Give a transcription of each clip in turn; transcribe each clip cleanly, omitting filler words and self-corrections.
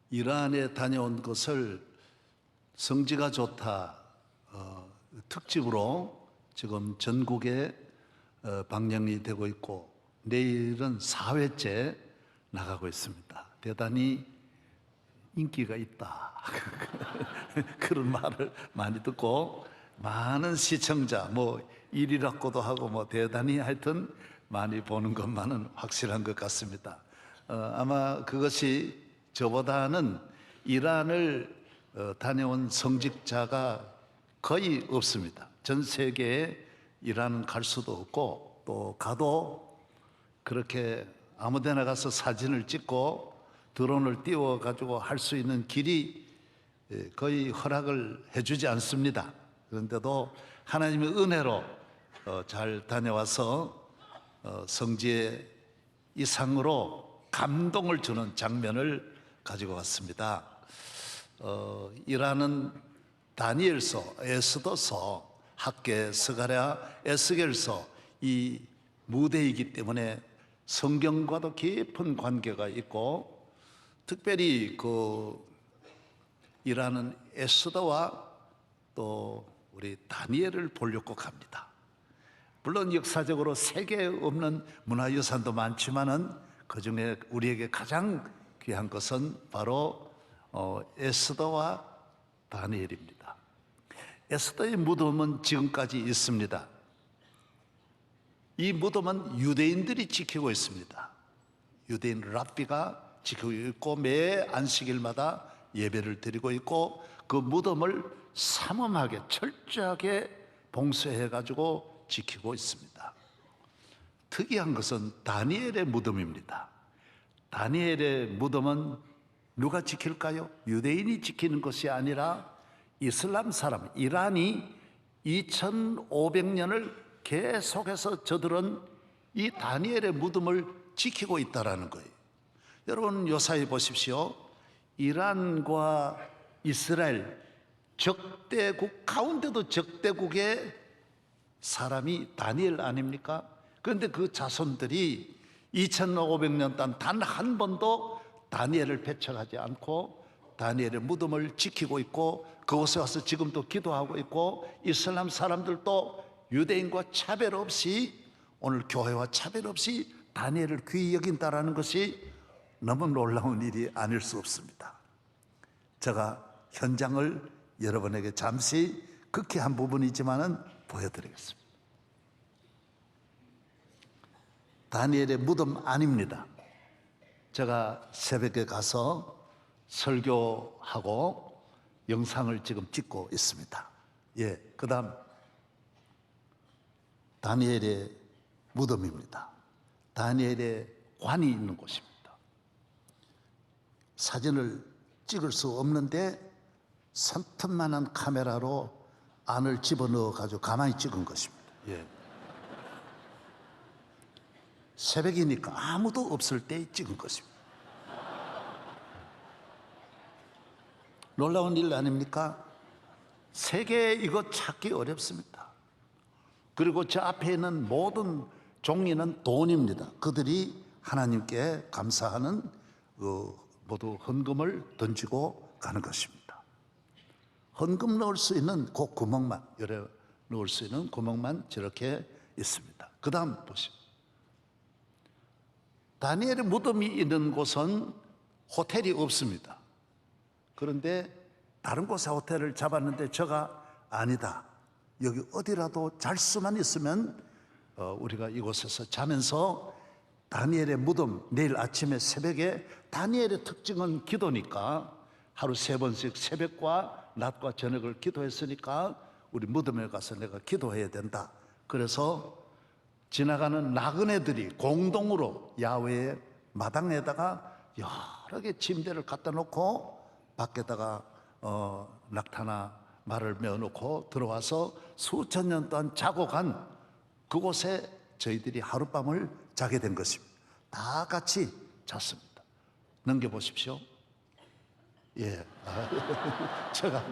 이란에 다녀온 것을 성지가 좋다 특집으로 지금 전국에 방영이 되고 있고 내일은 4회째 나가고 있습니다. 대단히 인기가 있다 그런 말을 많이 듣고 많은 시청자 뭐 1위라고도 하고 대단히 하여튼 많이 보는 것만은 확실한 것 같습니다. 아마 그것이 저보다는 이란을 다녀온 성직자가 거의 없습니다. 전 세계에 이란은 갈 수도 없고 또 가도 그렇게 아무데나 가서 사진을 찍고 드론을 띄워 가지고 할 수 있는 길이 거의 허락을 해주지 않습니다. 그런데도 하나님의 은혜로 잘 다녀와서 성지의 이상으로 감동을 주는 장면을 가지고 왔습니다. 이란은 다니엘서, 에스더서, 학개, 스가랴, 에스겔서 이 무대이기 때문에 성경과도 깊은 관계가 있고 특별히 이란은 에스더와 또 우리 다니엘을 보려고 갑니다. 물론 역사적으로 세계에 없는 문화유산도 많지만은 그 중에 우리에게 가장 귀한 것은 바로 에스더와 다니엘입니다. 에스더의 무덤은 지금까지 있습니다. 이 무덤은 유대인들이 지키고 있습니다. 유대인 랍비가 지키고 있고 매 안식일마다 예배를 드리고 있고 그 무덤을 삼엄하게 철저하게 봉쇄해 가지고 지키고 있습니다. 특이한 것은 다니엘의 무덤입니다. 다니엘의 무덤은 누가 지킬까요? 유대인이 지키는 것이 아니라 이슬람 사람, 이란이 2500년을 계속해서 저들은 이 다니엘의 무덤을 지키고 있다는 거예요. 여러분 요사이 보십시오. 이란과 이스라엘 적대국 가운데도 적대국의 사람이 다니엘 아닙니까? 그런데 그 자손들이 2500년 동안 단 한 번도 다니엘을 배척하지 않고 다니엘의 무덤을 지키고 있고 그곳에 와서 지금도 기도하고 있고 이슬람 사람들도 유대인과 차별 없이 오늘 교회와 차별 없이 다니엘을 귀히 여긴다는 것이 너무 놀라운 일이 아닐 수 없습니다. 제가 현장을 여러분에게 잠시 극히 한 부분이지만은 보여드리겠습니다. 다니엘의 무덤 아닙니다. 제가 새벽에 가서 설교하고 영상을 지금 찍고 있습니다. 그 다음 다니엘의 무덤입니다. 다니엘의 관이 있는 곳입니다. 사진을 찍을 수 없는데 산틈만한 카메라로 안을 집어넣어 가지고 가만히 찍은 것입니다. 새벽이니까 아무도 없을 때 찍은 것입니다. 놀라운 일 아닙니까? 세계에 이거 찾기 어렵습니다. 그리고 저 앞에 있는 모든 종이는 돈입니다. 그들이 하나님께 감사하는 모두 헌금을 던지고 가는 것입니다. 헌금 넣을 수 있는 그 구멍만, 열에 넣을 수 있는 구멍만 저렇게 있습니다. 그 다음 보시죠. 다니엘의 무덤이 있는 곳은 호텔이 없습니다. 그런데 다른 곳에 호텔을 잡았는데 저가 아니다. 여기 어디라도 잘 수만 있으면 우리가 이곳에서 자면서 다니엘의 무덤, 내일 아침에 새벽에 다니엘의 특징은 기도니까 하루 3번씩 새벽과 낮과 저녁을 기도했으니까 우리 무덤에 가서 내가 기도해야 된다. 그래서 지나가는 나그네들이 공동으로 야외의 마당에다가 여러 개 침대를 갖다 놓고 밖에다가 낙타나 말을 메어놓고 들어와서 수천 년 동안 자고 간 그곳에 저희들이 하룻밤을 자게 된 것입니다. 다 같이 잤습니다. 넘겨보십시오. 제가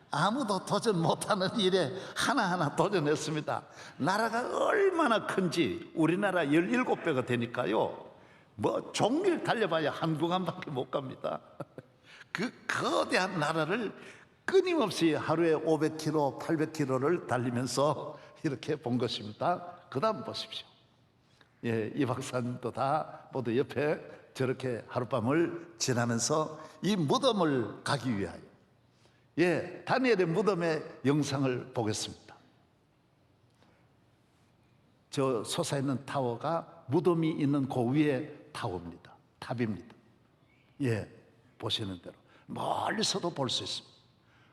아무도 도전 못하는 일에 하나하나 도전했습니다. 나라가 얼마나 큰지 우리나라 17배가 되니까요. 뭐 종일 달려봐야 한 구간밖에 못 갑니다. 그 거대한 나라를 끊임없이 하루에 500km, 800km를 달리면서 이렇게 본 것입니다. 그 다음 보십시오. 예, 이 박사님도 다 모두 옆에 저렇게 하룻밤을 지나면서 이 무덤을 가기 위하여, 예, 다니엘의 무덤의 영상을 보겠습니다. 저 솟아있는 타워가 무덤이 있는 그 위에 타워입니다. 탑입니다. 예, 보시는 대로 멀리서도 볼 수 있습니다.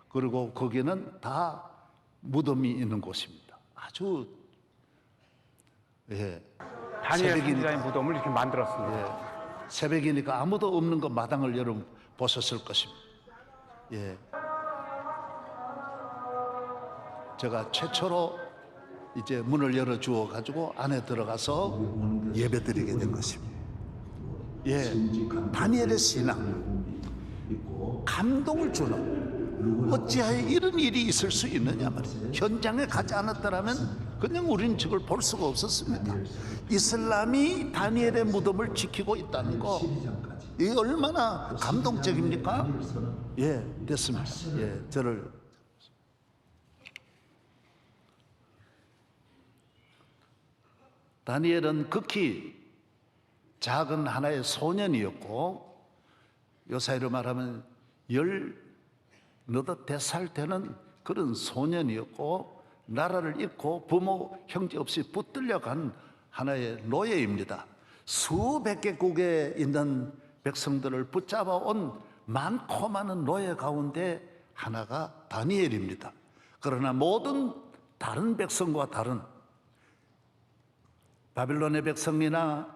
그리고 거기는 다 무덤이 있는 곳입니다. 아주, 예, 다니엘 선지자의 무덤을 이렇게 만들었습니다. 예, 새벽이니까 아무도 없는 그 마당을 여러분 보셨을 것입니다. 예, 제가 최초로 이제 문을 열어 주어 가지고 안에 들어가서 예배드리게 된 것입니다. 예, 다니엘의 신앙, 감동을 주는, 어찌하여 이런 일이 있을 수 있느냐 말이에요. 현장에 가지 않았더라면 그냥 우리는 저걸 볼 수가 없었습니다. 이슬람이 다니엘의 무덤을 지키고 있다는 거, 이게 얼마나 감동적입니까? 예, 됐습니다. 예, 저를 다니엘은 극히 작은 하나의 소년이었고, 요사이로 말하면 18살 되는 그런 소년이었고, 나라를 잃고 부모 형제 없이 붙들려간 하나의 노예입니다. 수백 개국에 있는 백성들을 붙잡아 온 많고 많은 노예 가운데 하나가 다니엘입니다. 그러나 모든 다른 백성과 다른, 바빌론의 백성이나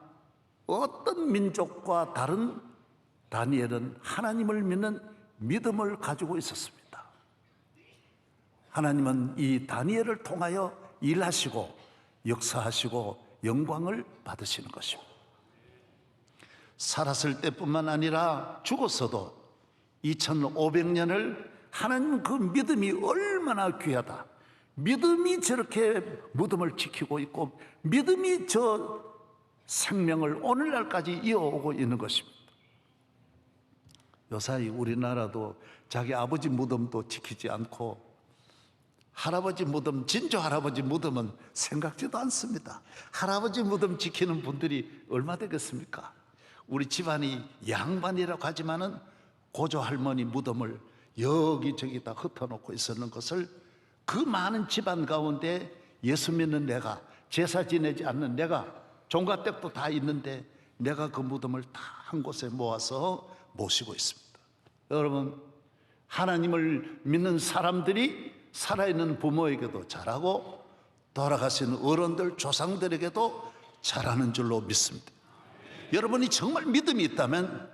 어떤 민족과 다른, 다니엘은 하나님을 믿는 믿음을 가지고 있었습니다. 하나님은 이 다니엘을 통하여 일하시고 역사하시고 영광을 받으시는 것입니다. 살았을 때뿐만 아니라 죽었어도 2500년을 하나님 그 믿음이 얼마나 귀하다, 믿음이 저렇게 무덤을 지키고 있고 믿음이 저 생명을 오늘날까지 이어오고 있는 것입니다. 요사이 우리나라도 자기 아버지 무덤도 지키지 않고 할아버지 무덤, 진조 할아버지 무덤은 생각지도 않습니다. 할아버지 무덤 지키는 분들이 얼마 되겠습니까? 우리 집안이 양반이라고 하지만은 고조 할머니 무덤을 여기저기 다 흩어놓고 있었는 것을, 그 많은 집안 가운데 예수 믿는 내가, 제사 지내지 않는 내가, 종갓댁도 다 있는데 내가 그 무덤을 다 한 곳에 모아서 모시고 있습니다. 여러분, 하나님을 믿는 사람들이 살아있는 부모에게도 잘하고 돌아가신 어른들, 조상들에게도 잘하는 줄로 믿습니다. 여러분이 정말 믿음이 있다면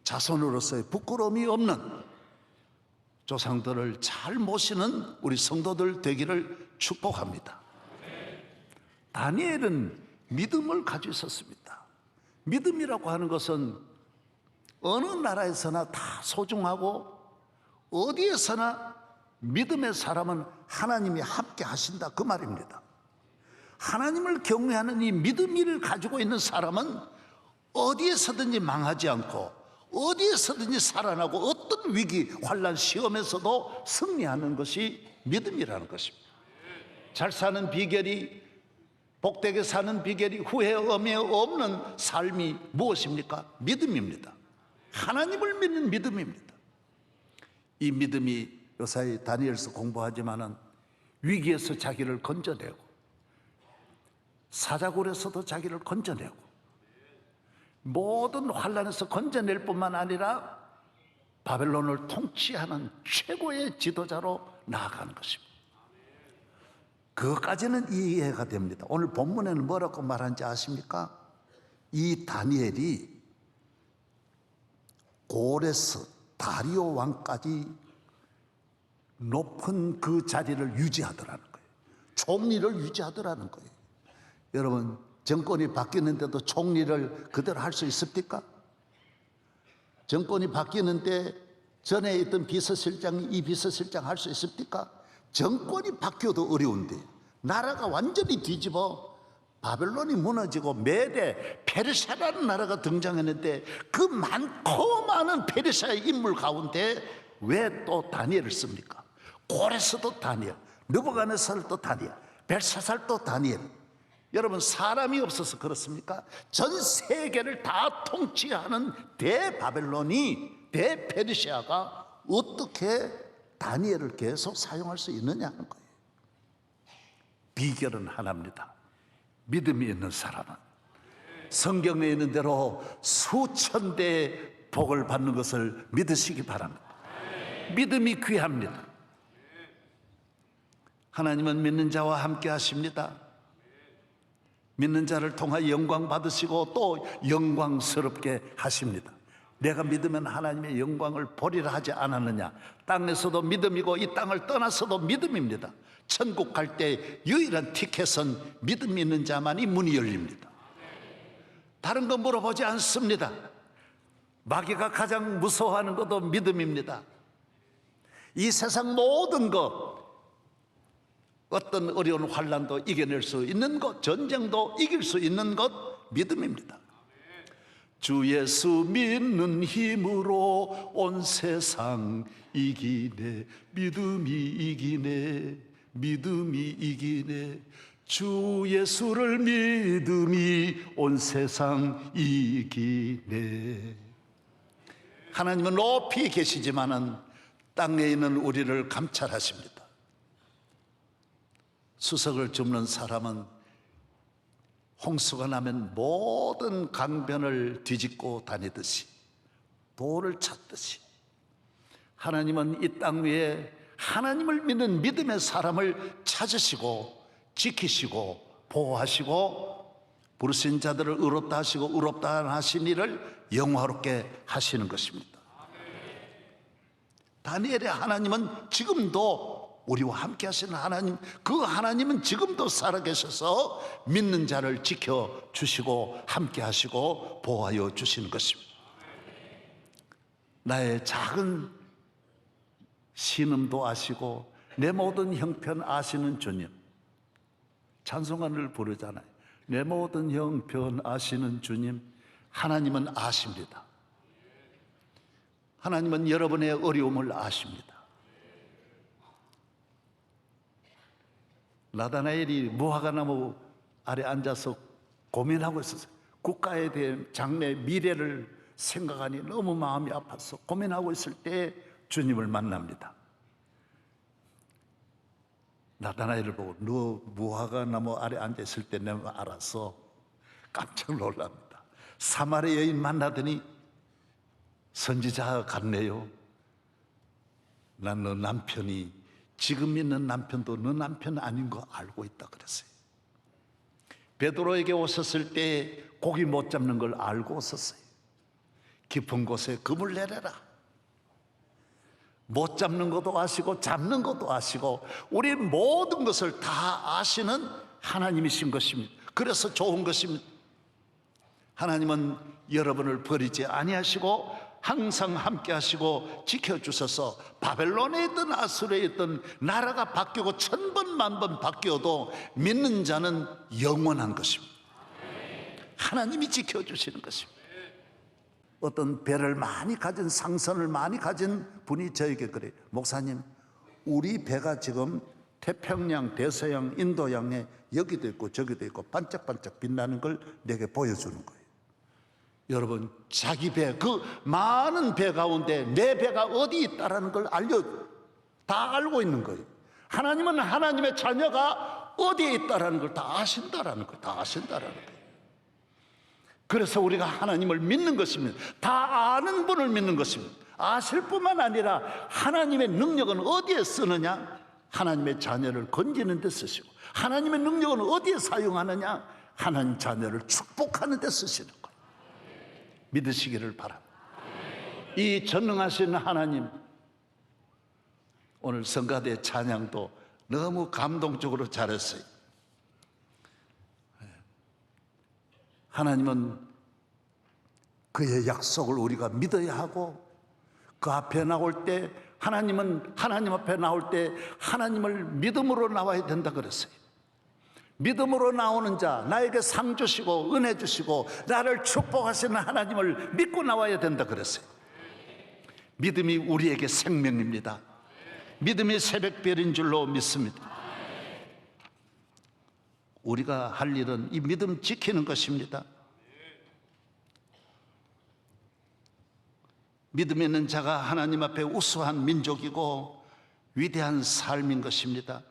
자손으로서의 부끄러움이 없는 조상들을 잘 모시는 우리 성도들 되기를 축복합니다. 다니엘은 믿음을 가지고 있었습니다. 믿음이라고 하는 것은 어느 나라에서나 다 소중하고, 어디에서나 믿음의 사람은 하나님이 함께 하신다, 그 말입니다. 하나님을 경외하는 이 믿음을 가지고 있는 사람은 어디에서든지 망하지 않고 어디에서든지 살아나고 어떤 위기, 환난, 시험에서도 승리하는 것이 믿음이라는 것입니다. 잘 사는 비결이, 복되게 사는 비결이 후회함이 없는 삶이 무엇입니까? 믿음입니다. 하나님을 믿는 믿음입니다. 이 믿음이 요사이 다니엘서 공부하지만은 위기에서 자기를 건져내고, 사자굴에서도 자기를 건져내고, 모든 환난에서 건져낼 뿐만 아니라 바벨론을 통치하는 최고의 지도자로 나아가는 것입니다. 그것까지는 이해가 됩니다. 오늘 본문에는 뭐라고 말하는지 아십니까? 이 다니엘이 고레스 다리오 왕까지 높은 그 자리를 유지하더라는 거예요. 총리를 유지하더라는 거예요. 여러분, 정권이 바뀌는데도 총리를 그대로 할 수 있습니까? 정권이 바뀌는데 전에 있던 비서실장이 이 비서실장 할 수 있습니까? 정권이 바뀌어도 어려운데, 나라가 완전히 뒤집어 바벨론이 무너지고 메대, 페르시아라는 나라가 등장했는데 그 많고 많은 페르시아의 인물 가운데 왜 또 다니엘을 씁니까? 고레스도 다니엘, 느부갓네살도 다니엘, 벨사살도 다니엘. 여러분, 사람이 없어서 그렇습니까? 전 세계를 다 통치하는 대바벨론이, 대페르시아가 어떻게 다니엘을 계속 사용할 수 있느냐 하는 거예요. 비결은 하나입니다. 믿음이 있는 사람은 성경에 있는 대로 수천 대의 복을 받는 것을 믿으시기 바랍니다. 믿음이 귀합니다. 하나님은 믿는 자와 함께 하십니다. 믿는 자를 통하여 영광 받으시고 또 영광스럽게 하십니다. 내가 믿으면 하나님의 영광을 보리라 하지 않았느냐. 땅에서도 믿음이고 이 땅을 떠나서도 믿음입니다. 천국 갈 때 유일한 티켓은 믿음 있는 자만이 문이 열립니다. 다른 거 물어보지 않습니다. 마귀가 가장 무서워하는 것도 믿음입니다. 이 세상 모든 것, 어떤 어려운 환난도 이겨낼 수 있는 것, 전쟁도 이길 수 있는 것, 믿음입니다. 주 예수 믿는 힘으로 온 세상 이기네. 믿음이 이기네. 믿음이 이기네. 주 예수를 믿음이 온 세상 이기네. 하나님은 높이 계시지만은 땅에 있는 우리를 감찰하십니다. 수석을 줍는 사람은 홍수가 나면 모든 강변을 뒤집고 다니듯이, 돌을 찾듯이, 하나님은 이 땅 위에 하나님을 믿는 믿음의 사람을 찾으시고 지키시고 보호하시고 부르신 자들을 의롭다 하시고 의롭다 하신 일을 영화롭게 하시는 것입니다. 다니엘의 하나님은 지금도 우리와 함께 하시는 하나님, 그 하나님은 지금도 살아계셔서 믿는 자를 지켜주시고 함께 하시고 보호하여 주시는 것입니다. 나의 작은 신음도 아시고 내 모든 형편 아시는 주님, 찬송가를 부르잖아요. 내 모든 형편 아시는 주님, 하나님은 아십니다. 하나님은 여러분의 어려움을 아십니다. 나다나엘이 무화과나무 아래 앉아서 고민하고 있었어요. 국가에 대한 장래 미래를 생각하니 너무 마음이 아파서 고민하고 있을 때 주님을 만납니다. 나다나엘을 보고 너 무화과나무 아래 앉아있을 때 내가 알았어. 깜짝 놀랍니다. 사마리아 여인 만나더니 선지자 같네요. 난 너 남편이 지금 있는 남편도 너 남편 아닌 거 알고 있다 그랬어요. 베드로에게 오셨을 때 고기 못 잡는 걸 알고 오셨어요. 깊은 곳에 금을 내려라. 못 잡는 것도 아시고 잡는 것도 아시고 우리 모든 것을 다 아시는 하나님이신 것입니다. 그래서 좋은 것입니다. 하나님은 여러분을 버리지 아니하시고 항상 함께 하시고 지켜주셔서 바벨론에 있던 아수르에 있던 나라가 바뀌고 천번 만번 바뀌어도 믿는 자는 영원한 것입니다. 하나님이 지켜주시는 것입니다. 어떤 배를 많이 가진, 상선을 많이 가진 분이 저에게 그래요. 목사님, 우리 배가 지금 태평양, 대서양, 인도양에 여기도 있고 저기도 있고 반짝반짝 빛나는 걸 내게 보여주는 거예요. 여러분, 자기 배, 그 많은 배 가운데 내 배가 어디 있다라는 걸 다 알고 있는 거예요. 하나님은 하나님의 자녀가 어디에 있다라는 걸 다 아신다라는 거예요. 다 아신다라는 거예요. 그래서 우리가 하나님을 믿는 것입니다. 다 아는 분을 믿는 것입니다. 아실 뿐만 아니라 하나님의 능력은 어디에 쓰느냐? 하나님의 자녀를 건지는 데 쓰시고, 하나님의 능력은 어디에 사용하느냐? 하나님 자녀를 축복하는 데 쓰시는 거예요. 믿으시기를 바랍니다. 이 전능하신 하나님, 오늘 성가대 찬양도 너무 감동적으로 잘했어요. 하나님은 그의 약속을 우리가 믿어야 하고, 그 앞에 나올 때 하나님 앞에 나올 때 하나님을 믿음으로 나와야 된다 그랬어요. 믿음으로 나오는 자, 나에게 상 주시고 은혜 주시고 나를 축복하시는 하나님을 믿고 나와야 된다 그랬어요. 믿음이 우리에게 생명입니다. 믿음이 새벽별인 줄로 믿습니다. 우리가 할 일은 이 믿음 지키는 것입니다. 믿음 있는 자가 하나님 앞에 우수한 민족이고 위대한 삶인 것입니다.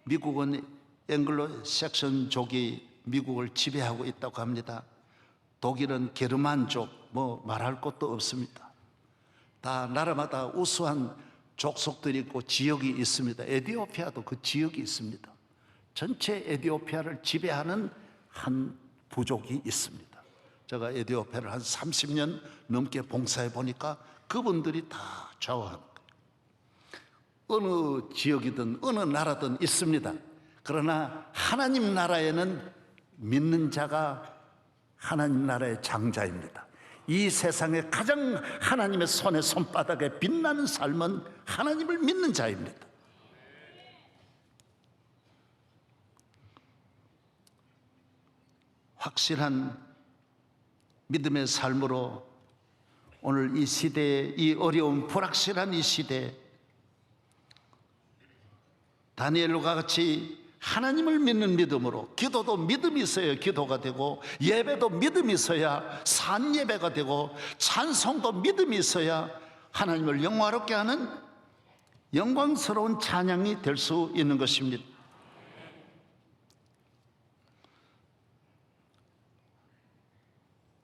미국은 앵글로 섹션족이 미국을 지배하고 있다고 합니다. 독일은 게르만족, 말할 것도 없습니다. 다 나라마다 우수한 족속들이 있고 지역이 있습니다. 에티오피아도 그 지역이 있습니다. 전체 에티오피아를 지배하는 한 부족이 있습니다. 제가 에티오피아를 한 30년 넘게 봉사해 보니까 그분들이 다 좌우하는 거예요. 어느 지역이든 어느 나라든 있습니다. 그러나 하나님 나라에는 믿는 자가 하나님 나라의 장자입니다. 이 세상에 가장 하나님의 손에 손바닥에 빛나는 삶은 하나님을 믿는 자입니다. 확실한 믿음의 삶으로 오늘 이 시대에, 이 어려운 불확실한 이 시대에 다니엘과 같이 하나님을 믿는 믿음으로, 기도도 믿음이 있어야 기도가 되고, 예배도 믿음이 있어야 산 예배가 되고, 찬송도 믿음이 있어야 하나님을 영화롭게 하는 영광스러운 찬양이 될 수 있는 것입니다.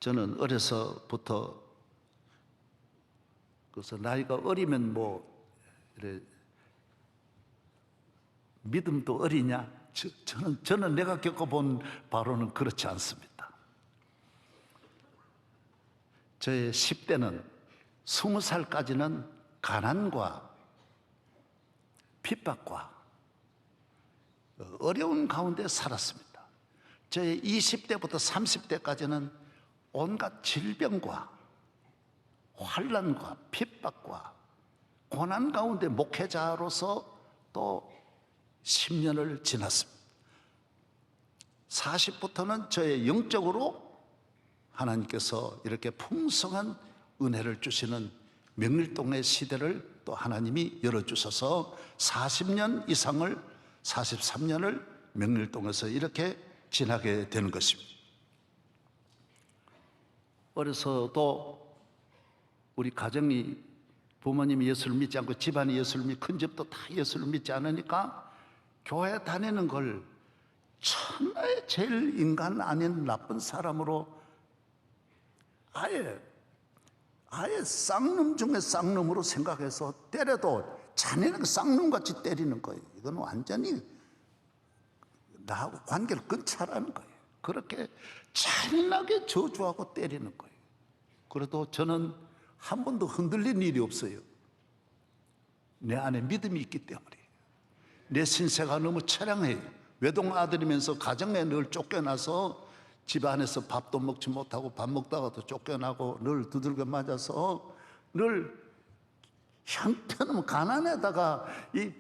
저는 어려서부터, 그래서 나이가 어리면 이래 믿음도 어리냐? 저는 내가 겪어본 바로는 그렇지 않습니다. 저의 10대는 20살까지는 가난과 핍박과 어려운 가운데 살았습니다. 저의 20대부터 30대까지는 온갖 질병과 환난과 핍박과 고난 가운데 목회자로서 또 10년을 지났습니다. 40부터는 저의 영적으로 하나님께서 이렇게 풍성한 은혜를 주시는 명일동의 시대를 또 하나님이 열어주셔서 40년 이상을, 43년을 명일동에서 이렇게 지나게 되는 것입니다. 어려서도 우리 가정이, 부모님이 예수를 믿지 않고 집안이 예수를 믿고 큰 집도 다 예수를 믿지 않으니까 교회 다니는 걸 천하의 제일 인간 아닌 나쁜 사람으로 아예 쌍놈 중에 쌍놈으로 생각해서 때려도 자네는 쌍놈같이 때리는 거예요. 이건 완전히 나하고 관계를 끊자라는 거예요. 그렇게 잔인하게 저주하고 때리는 거예요. 그래도 저는 한 번도 흔들린 일이 없어요. 내 안에 믿음이 있기 때문에. 내 신세가 너무 처량해요. 외동 아들이면서 가정에 늘 쫓겨나서 집 안에서 밥도 먹지 못하고 밥 먹다가도 쫓겨나고 늘 두들겨 맞아서 늘 형편은 가난에다가 이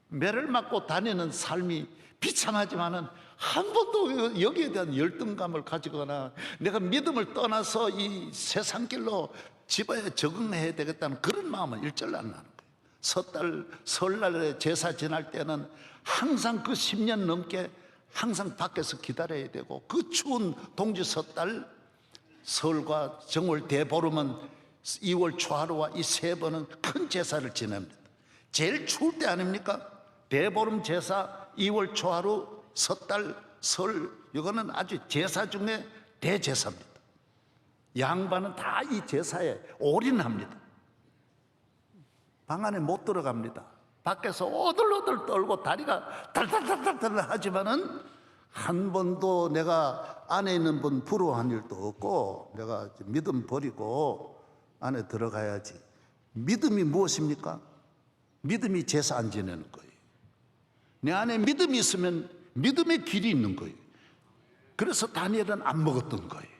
매를 맞고 다니는 삶이 비참하지만은 한 번도 여기에 대한 열등감을 가지거나 내가 믿음을 떠나서 이 세상 길로 집에 적응해야 되겠다는 그런 마음은 일절 안 나는 거예요. 설날에 제사 지날 때는 항상 그 10년 넘게 항상 밖에서 기다려야 되고, 그 추운 동지 섣달, 설과 정월 대보름은 2월 초하루와 이 세 번은 큰 제사를 지냅니다. 제일 추울 때 아닙니까? 대보름 제사, 2월 초하루, 섣달, 설, 이거는 아주 제사 중에 대제사입니다. 양반은 다 이 제사에 올인합니다. 방 안에 못 들어갑니다. 밖에서 오들오들 떨고 다리가 달달달달 하지만은 한 번도 내가 안에 있는 분 부러워한 일도 없고, 내가 믿음 버리고 안에 들어가야지. 믿음이 무엇입니까? 믿음이 제사 안 지내는 거예요. 내 안에 믿음이 있으면 믿음의 길이 있는 거예요. 그래서 다니엘은 안 먹었던 거예요.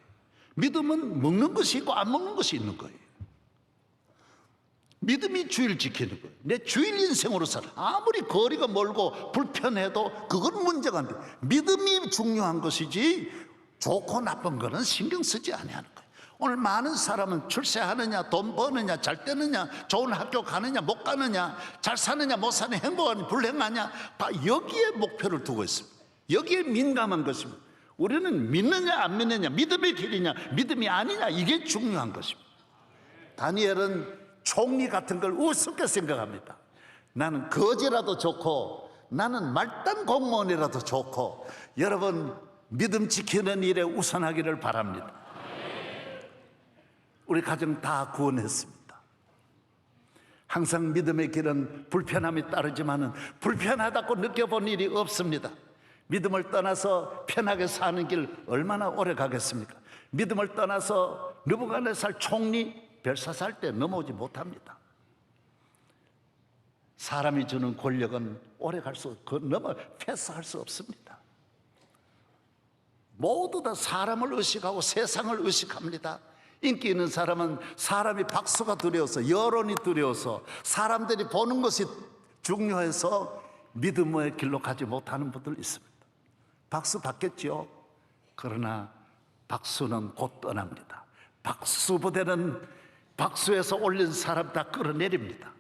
믿음은 먹는 것이 있고 안 먹는 것이 있는 거예요. 믿음이 주의를 지키는 거예요. 내 주일 인생으로 살아. 아무리 거리가 멀고 불편해도 그건 문제가 안 돼. 믿음이 중요한 것이지 좋고 나쁜 거는 신경 쓰지 아니하는 거예요. 오늘 많은 사람은 출세하느냐, 돈 버느냐, 잘 되느냐, 좋은 학교 가느냐, 못 가느냐, 잘 사느냐, 못 사느냐, 행복하냐, 불행하냐, 다 여기에 목표를 두고 있습니다. 여기에 민감한 것입니다. 우리는 믿느냐 안 믿느냐, 믿음의 길이냐 믿음이 아니냐, 이게 중요한 것입니다. 다니엘은 총리 같은 걸 우습게 생각합니다. 나는 거지라도 좋고 나는 말단 공무원이라도 좋고, 여러분 믿음 지키는 일에 우선하기를 바랍니다. 우리 가정 다 구원했습니다. 항상 믿음의 길은 불편함이 따르지만은 불편하다고 느껴본 일이 없습니다. 믿음을 떠나서 편하게 사는 길 얼마나 오래 가겠습니까? 믿음을 떠나서 느부갓네살 총리 벨사살 때 넘어오지 못합니다. 사람이 주는 권력은 오래 갈 수, 넘어 패스할 수 없습니다. 모두 다 사람을 의식하고 세상을 의식합니다. 인기 있는 사람은 사람이 박수가 두려워서, 여론이 두려워서, 사람들이 보는 것이 중요해서 믿음의 길로 가지 못하는 분들 있습니다. 박수 받겠지요. 그러나 박수는 곧 떠납니다. 박수 부대는 박수에서 올린 사람 다 끌어내립니다.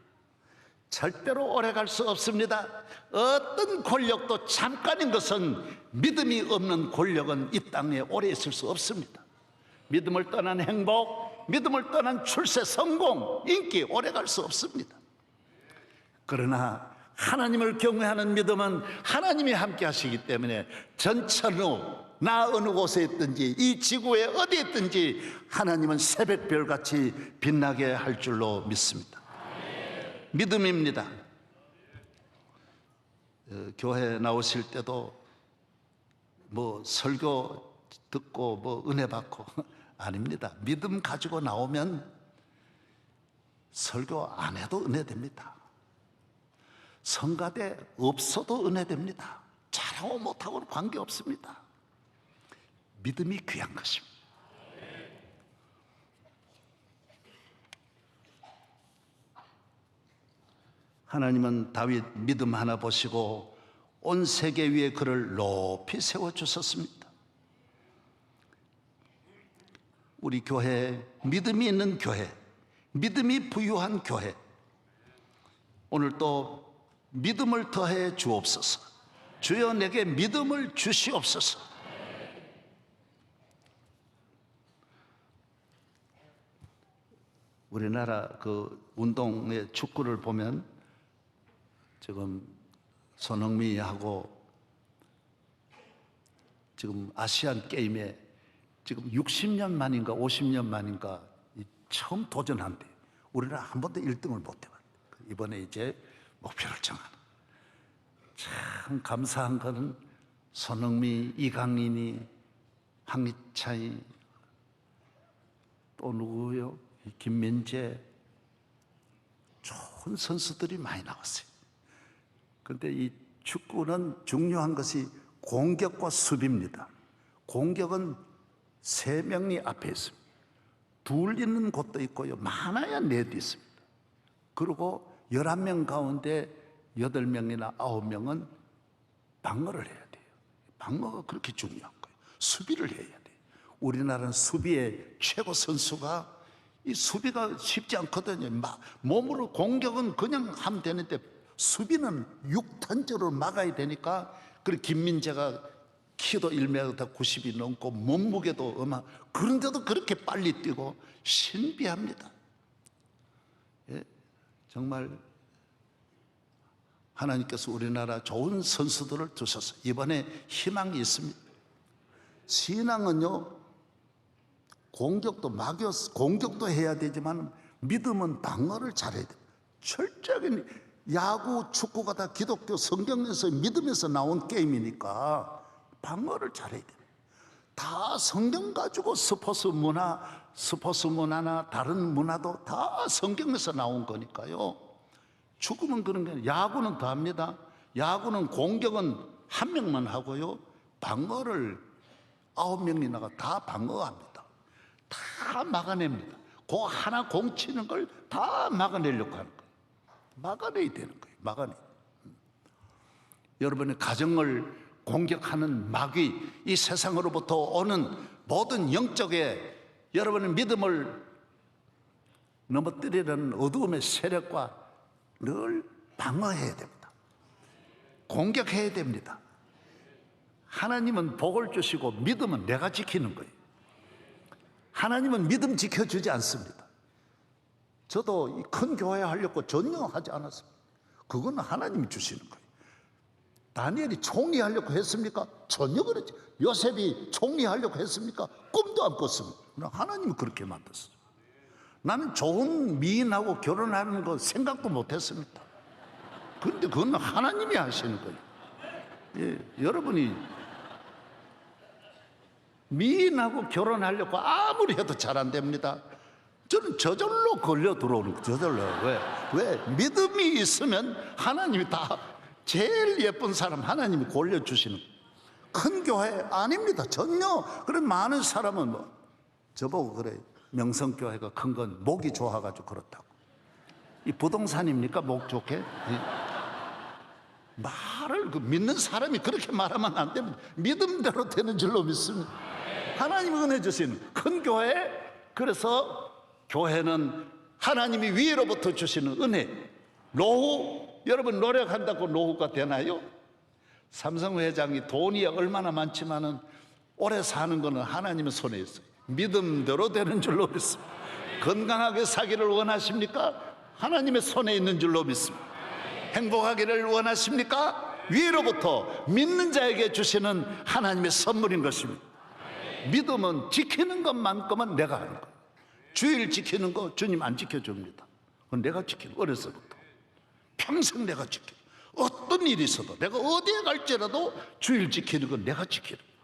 절대로 오래 갈 수 없습니다. 어떤 권력도 잠깐인 것은 믿음이 없는 권력은 이 땅에 오래 있을 수 없습니다. 믿음을 떠난 행복, 믿음을 떠난 출세, 성공, 인기 오래 갈 수 없습니다. 그러나 하나님을 경외하는 믿음은 하나님이 함께 하시기 때문에 전천후 나 어느 곳에 있든지 이 지구에 어디 있든지 하나님은 새벽별같이 빛나게 할 줄로 믿습니다. 믿음입니다. 교회 나오실 때도 뭐 설교 듣고 뭐 은혜 받고 아닙니다. 믿음 가지고 나오면 설교 안 해도 은혜 됩니다. 성가대 없어도 은혜 됩니다. 잘하고 못하고는 관계없습니다. 믿음이 귀한 것입니다. 하나님은 다윗 믿음 하나 보시고 온 세계 위에 그를 높이 세워주셨습니다. 우리 교회, 믿음이 있는 교회, 믿음이 부유한 교회, 오늘 또 믿음을 더해 주옵소서. 주여 내게 믿음을 주시옵소서. 우리나라 그 운동의 축구를 보면 지금 손흥민하고 지금 아시안 게임에 지금 60년 만인가 50년 만인가 처음 도전한대. 우리나라 한 번도 1등을 못 해봤대. 이번에 이제 목표를 정하는. 참 감사한 것은 손흥민, 이강인이, 황희찬이, 또 누구요? 김민재, 좋은 선수들이 많이 나왔어요. 그런데 이 축구는 중요한 것이 공격과 수비입니다. 공격은 3명이 앞에 있습니다. 둘 있는 곳도 있고요, 많아야 넷 있습니다. 그리고 11명 가운데 8명이나 9명은 방어를 해야 돼요. 방어가 그렇게 중요한 거예요. 수비를 해야 돼요. 우리나라는 수비의 최고 선수가, 이 수비가 쉽지 않거든요. 몸으로 공격은 그냥 하면 되는데 수비는 6턴째로 막아야 되니까. 그리고 김민재가 키도 1m 90이 넘고 몸무게도 그런데도 그렇게 빨리 뛰고 신비합니다. 예, 정말 하나님께서 우리나라 좋은 선수들을 두셔서 이번에 희망이 있습니다. 신앙은요, 공격도 해야 되지만 믿음은 방어를 잘해야 돼요. 철저하게 야구, 축구가 다 기독교 성경에서 믿음에서 나온 게임이니까 방어를 잘해야 돼요. 다 성경 가지고 스포츠 문화나 다른 문화도 다 성경에서 나온 거니까요. 축구는 그런 게 아니에요. 야구는 더 합니다. 야구는 공격은 1명만 하고요, 방어를 9명이나가 다 방어합니다. 다 막아냅니다. 그 하나 공치는 걸 다 막아내려고 하는 거예요. 막아내야 되는 거예요. 막아내. 여러분의 가정을 공격하는 마귀, 이 세상으로부터 오는 모든 영적의 여러분의 믿음을 넘어뜨리는 어두움의 세력과 늘 방어해야 됩니다. 공격해야 됩니다. 하나님은 복을 주시고 믿음은 내가 지키는 거예요. 하나님은 믿음 지켜주지 않습니다. 저도 큰 교회 하려고 전혀 하지 않았습니다. 그건 하나님이 주시는 거예요. 다니엘이 총리 하려고 했습니까? 전혀 그렇지. 요셉이 총리 하려고 했습니까? 꿈도 안 꿨습니다. 하나님이 그렇게 만들었어요. 나는 좋은 미인하고 결혼하는 거 생각도 못 했습니다. 그런데 그건 하나님이 하시는 거예요. 예, 여러분이 미인하고 결혼하려고 아무리 해도 잘 안 됩니다. 저는 저절로 걸려 들어오는 거예요. 저절로. 왜? 믿음이 있으면 하나님이 다 제일 예쁜 사람 하나님이 골려주시는 거예요. 큰 교회 아닙니다. 전혀. 그런 많은 사람은 뭐 저보고 그래. 명성교회가 큰 건 목이 좋아가지고 그렇다고. 이 부동산입니까? 목 좋게? 말을 믿는 사람이 그렇게 말하면 안 됩니다. 믿음대로 되는 줄로 믿습니다. 하나님이 은혜 주신 큰 교회. 그래서 교회는 하나님이 위로부터 주시는 은혜. 노후, 여러분 노력한다고 노후가 되나요? 삼성 회장이 돈이 얼마나 많지만은 오래 사는 거는 하나님의 손에 있어요. 믿음대로 되는 줄로 믿습니다. 건강하게 사기를 원하십니까? 하나님의 손에 있는 줄로 믿습니다. 행복하기를 원하십니까? 위로부터 믿는 자에게 주시는 하나님의 선물인 것입니다. 믿음은 지키는 것만큼은 내가 하는 거예요. 주일 지키는 거 주님 안 지켜줍니다. 그건 내가 지키는 거예요. 어려서부터 평생 내가 지키는 거예요. 어떤 일이 있어도 내가 어디에 갈지라도 주일 지키는 건 내가 지키는 거예요.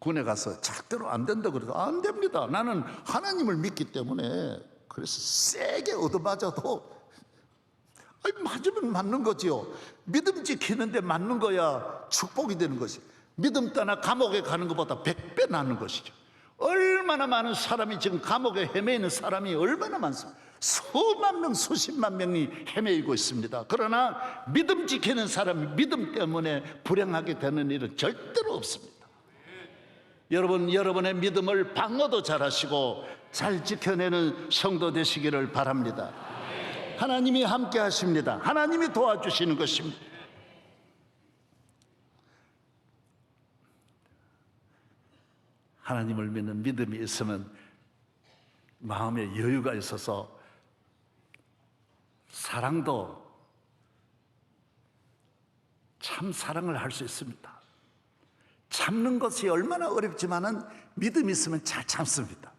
군에 가서 절대로 안 된다 그래도 안 됩니다. 나는 하나님을 믿기 때문에. 그래서 세게 얻어맞아도 맞으면 맞는 거지요. 믿음 지키는데 맞는 거야 축복이 되는 것이. 믿음 떠나 감옥에 가는 것보다 100배 낫는 것이죠. 얼마나 많은 사람이 지금 감옥에 헤매이는 사람이 얼마나 많습니까? 수만 명, 수십만 명이 헤매이고 있습니다. 그러나 믿음 지키는 사람이 믿음 때문에 불행하게 되는 일은 절대로 없습니다. 여러분, 여러분의 믿음을 방어도 잘하시고 잘 지켜내는 성도 되시기를 바랍니다. 하나님이 함께 하십니다. 하나님이 도와주시는 것입니다. 하나님을 믿는 믿음이 있으면 마음에 여유가 있어서 사랑도 참 사랑을 할 수 있습니다. 참는 것이 얼마나 어렵지만은 믿음이 있으면 잘 참습니다.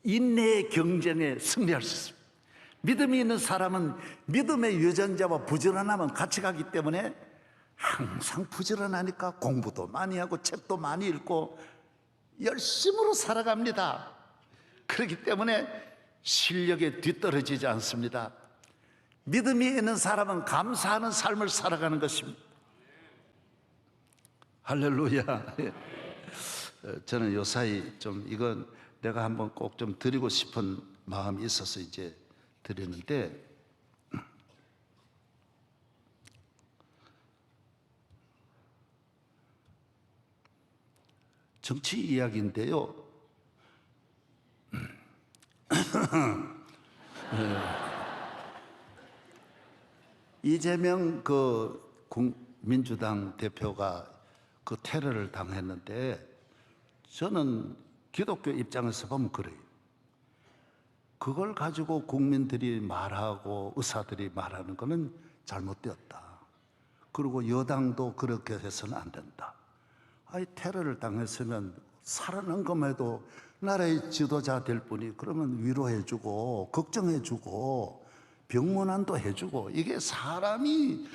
인내의 경쟁에 승리할 수 있습니다. 믿음이 있는 사람은 믿음의 유전자와 부지런함은 같이 가기 때문에 항상 부지런하니까 공부도 많이 하고 책도 많이 읽고 열심으로 살아갑니다. 그렇기 때문에 실력에 뒤떨어지지 않습니다. 믿음이 있는 사람은 감사하는 삶을 살아가는 것입니다. 할렐루야. 저는 요사이 좀 이건 내가 한번 꼭 좀 드리고 싶은 마음이 있어서 이제 드리는데, 정치 이야기인데요. 이재명 민주당 대표가 그 테러를 당했는데 저는 기독교 입장에서 보면 그래요. 그걸 가지고 국민들이 말하고 의사들이 말하는 것은 잘못되었다. 그리고 여당도 그렇게 해서는 안 된다. 테러를 당했으면 살아난 것만해도 나라의 지도자 될 분이 그러면 위로해주고 걱정해주고 병문안도 해주고, 이게 사람이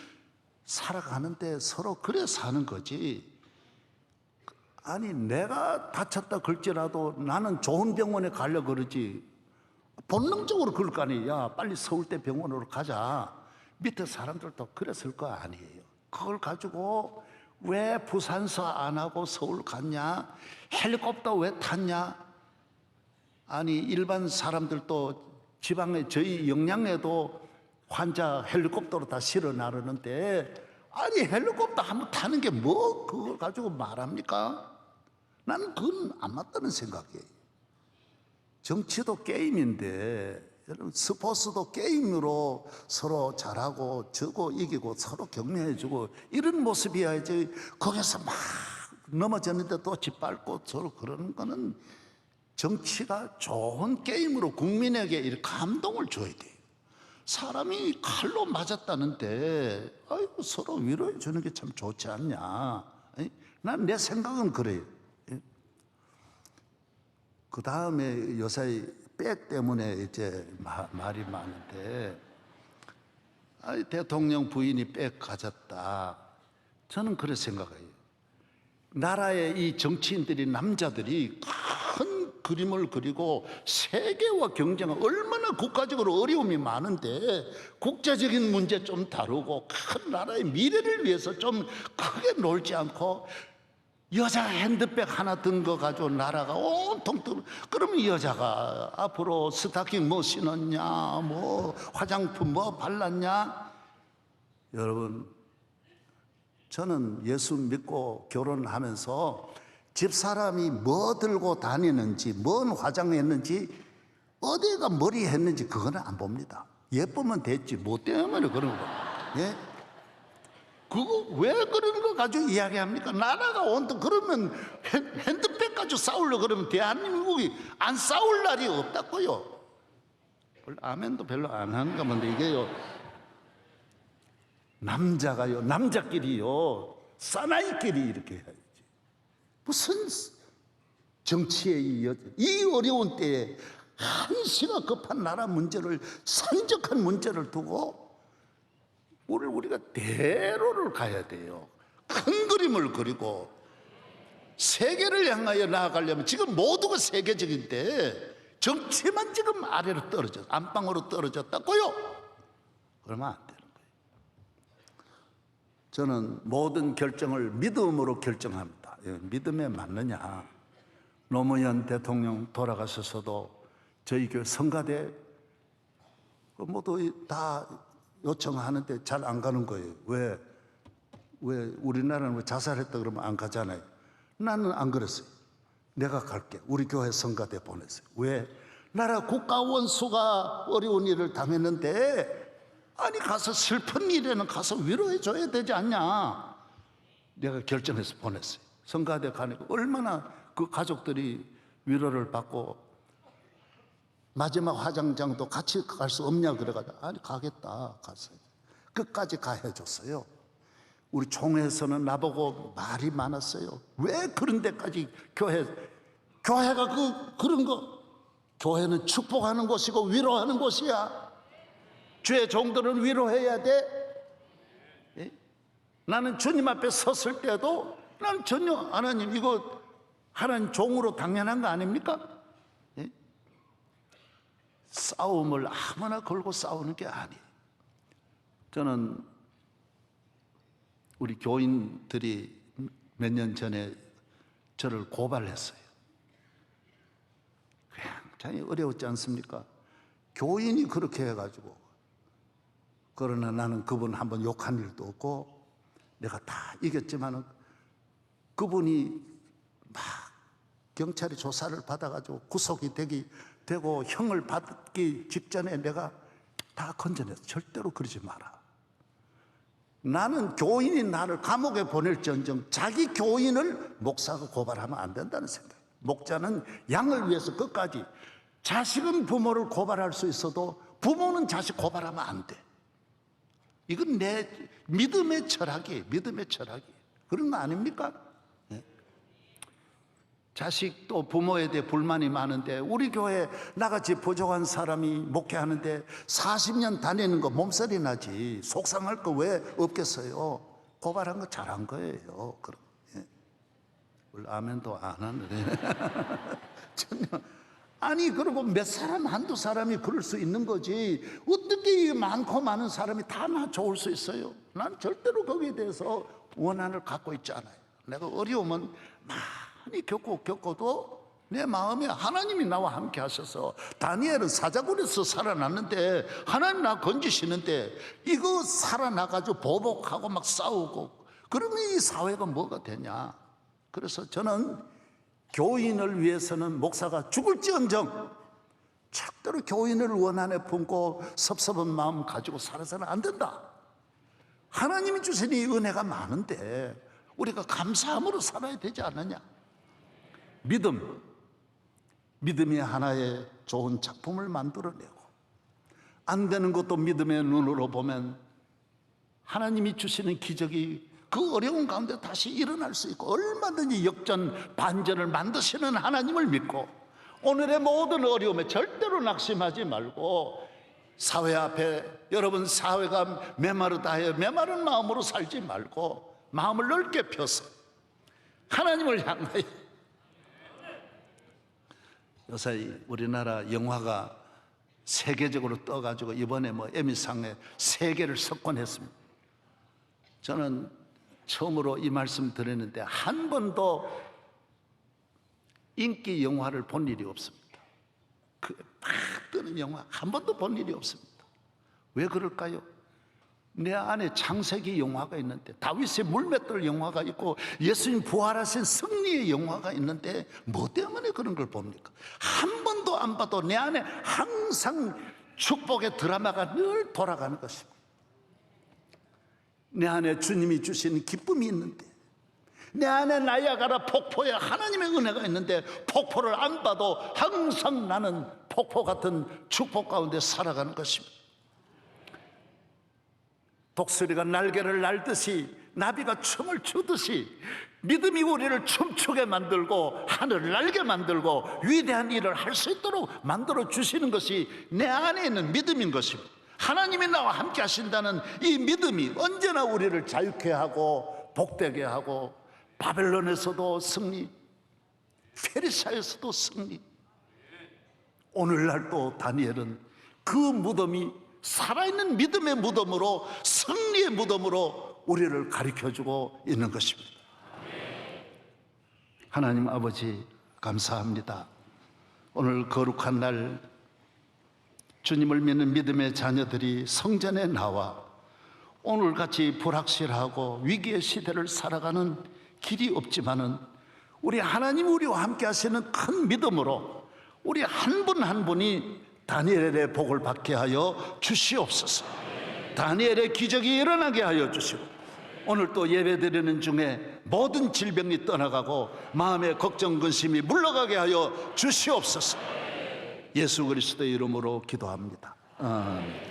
살아가는데 서로 그래 사는 거지. 아니 내가 다쳤다 그럴지라도 나는 좋은 병원에 가려고 그러지 본능적으로 그럴 거 아니에요. 야, 빨리 서울대 병원으로 가자. 밑에 사람들도 그랬을 거 아니에요. 그걸 가지고 왜 부산서 안 하고 서울 갔냐? 헬리콥터 왜 탔냐? 아니 일반 사람들도 지방에 저희 영양에도 환자 헬리콥터로 다 실어 나르는데 아니 헬리콥터 한번 타는 게 뭐 그걸 가지고 말합니까? 나는 그건 안 맞다는 생각이에요. 정치도 게임인데 여러분 스포츠도 게임으로 서로 잘하고 저고 이기고 서로 격려해주고 이런 모습이야지 거기서 막 넘어졌는데 또 짓밟고 서로 그러는 거는 정치가 좋은 게임으로 국민에게 이렇게 감동을 줘야 돼요. 사람이 칼로 맞았다는데 아이고 서로 위로해 주는 게 참 좋지 않냐. 난 내 생각은 그래요. 그 다음에 요새 백 때문에 이제 말이 많은데 대통령 부인이 백 가졌다. 저는 그렇게 생각해요. 나라의 이 정치인들이 남자들이 큰 그림을 그리고 세계와 경쟁은 얼마나 국가적으로 어려움이 많은데 국제적인 문제 좀 다루고 큰 나라의 미래를 위해서 좀 크게 놀지 않고 여자 핸드백 하나 든 거 가지고 나라가 온통 그러면 여자가 앞으로 스타킹 뭐 신었냐 뭐 화장품 뭐 발랐냐. 여러분 저는 예수 믿고 결혼하면서 집사람이 뭐 들고 다니는지 뭔 화장했는지 어디가 머리 했는지 그거는 안 봅니다. 예쁘면 됐지 뭐 때문에 그런 거. 예? 그거 왜 그런 거 가지고 이야기합니까? 나라가 온통 그러면 핸드백 가지고 싸우려고 그러면 대한민국이 안 싸울 날이 없다고요. 아멘도 별로 안 하는가 본데 이게요. 남자가요 남자끼리요 사나이끼리 이렇게 해야지. 무슨 정치의 이 어려운 때에 한시가 급한 나라 문제를 산적한 문제를 두고 우리가 대로를 가야 돼요. 큰 그림을 그리고 세계를 향하여 나아가려면 지금 모두가 세계적인데 정치만 지금 아래로 떨어져 안방으로 떨어졌다고요? 그러면 안 되는 거예요. 저는 모든 결정을 믿음으로 결정합니다. 믿음에 맞느냐. 노무현 대통령 돌아가셔서도 저희 교회 성가대 모두 다 요청하는데 잘 안 가는 거예요. 왜 우리나라는 왜 자살했다 그러면 안 가잖아요. 나는 안 그랬어요. 내가 갈게. 우리 교회 성가대 보냈어요. 왜? 나라 국가 원수가 어려운 일을 당했는데 아니 가서 슬픈 일에는 가서 위로해 줘야 되지 않냐. 내가 결정해서 보냈어요. 성가대 가니까 얼마나 그 가족들이 위로를 받고 마지막 화장장도 같이 갈 수 없냐 그래가지고 아니 가겠다 갔어요. 끝까지 가해줬어요. 우리 총회에서는 나보고 말이 많았어요. 왜 그런 데까지 교회가 그런 거 교회는 축복하는 곳이고 위로하는 곳이야. 주의 종들은 위로해야 돼. 예? 나는 주님 앞에 섰을 때도 나는 전혀 하나님 이거 하나님 종으로 당연한 거 아닙니까? 싸움을 아무나 걸고 싸우는 게 아니에요. 저는 우리 교인들이 몇 년 전에 저를 고발했어요. 굉장히 어려웠지 않습니까? 교인이 그렇게 해가지고. 그러나 나는 그분 한번 욕한 일도 없고 내가 다 이겼지만은 그분이 막 경찰이 조사를 받아가지고 구속이 되고 형을 받기 직전에 내가 다 건져냈어. 절대로 그러지 마라. 나는 교인이 나를 감옥에 보낼지언정 자기 교인을 목사가 고발하면 안 된다는 생각. 목자는 양을 위해서 끝까지. 자식은 부모를 고발할 수 있어도 부모는 자식 고발하면 안 돼. 이건 내 믿음의 철학이에요. 믿음의 철학이. 그런 거 아닙니까? 자식도 부모에 대해 불만이 많은데 우리 교회 나같이 부족한 사람이 목회하는데 40년 다니는 거 몸살이 나지. 속상할 거 왜 없겠어요. 고발한 거 잘한 거예요. 그럼 아멘도 안 하는데 전혀. 아니 그리고 몇 사람 한두 사람이 그럴 수 있는 거지 어떻게 이 많고 많은 사람이 다 나 좋을 수 있어요. 난 절대로 거기에 대해서 원한을 갖고 있지 않아요. 내가 어려움은 많이 겪고도 내 마음에 하나님이 나와 함께 하셔서 다니엘은 사자굴에서 살아났는데 하나님 나 건지시는데 이거 살아나가지고 보복하고 막 싸우고 그러면 이 사회가 뭐가 되냐. 그래서 저는 교인을 위해서는 목사가 죽을지언정 절대로 교인을 원한에 품고 섭섭한 마음 가지고 살아서는 안 된다. 하나님이 주신 이 은혜가 많은데 우리가 감사함으로 살아야 되지 않느냐. 믿음이 하나의 좋은 작품을 만들어내고 안 되는 것도 믿음의 눈으로 보면 하나님이 주시는 기적이 그 어려운 가운데 다시 일어날 수 있고 얼마든지 역전 반전을 만드시는 하나님을 믿고 오늘의 모든 어려움에 절대로 낙심하지 말고 사회 앞에 여러분 사회가 메마르다 해요. 메마른 마음으로 살지 말고 마음을 넓게 펴서 하나님을 향하여. 요새 우리나라 영화가 세계적으로 떠가지고 이번에 에미상에 3개를 석권했습니다. 저는 처음으로 이 말씀 드렸는데 한 번도 인기 영화를 본 일이 없습니다. 그 막 뜨는 영화 한 번도 본 일이 없습니다. 왜 그럴까요? 내 안에 창세기 영화가 있는데 다윗의 물맷돌 영화가 있고 예수님 부활하신 승리의 영화가 있는데 뭐 때문에 그런 걸 봅니까? 한 번도 안 봐도 내 안에 항상 축복의 드라마가 늘 돌아가는 것입니다. 내 안에 주님이 주시는 기쁨이 있는데 내 안에 나야가라 폭포에 하나님의 은혜가 있는데 폭포를 안 봐도 항상 나는 폭포 같은 축복 가운데 살아가는 것입니다. 독수리가 날개를 날듯이 나비가 춤을 추듯이 믿음이 우리를 춤추게 만들고 하늘을 날게 만들고 위대한 일을 할 수 있도록 만들어 주시는 것이 내 안에 있는 믿음인 것입니다. 하나님이 나와 함께 하신다는 이 믿음이 언제나 우리를 자유케 하고 복되게 하고 바벨론에서도 승리, 페르시아에서도 승리. 오늘날 또 다니엘은 그 무덤이 살아있는 믿음의 무덤으로 승리의 무덤으로 우리를 가르쳐주고 있는 것입니다. 하나님 아버지 감사합니다. 오늘 거룩한 날 주님을 믿는 믿음의 자녀들이 성전에 나와 오늘같이 불확실하고 위기의 시대를 살아가는 길이 없지만은 우리 하나님 우리와 함께 하시는 큰 믿음으로 우리 한 분 한 분이 다니엘의 복을 받게 하여 주시옵소서. 다니엘의 기적이 일어나게 하여 주시고 오늘 또 예배드리는 중에 모든 질병이 떠나가고 마음의 걱정 근심이 물러가게 하여 주시옵소서. 예수 그리스도의 이름으로 기도합니다. 아멘.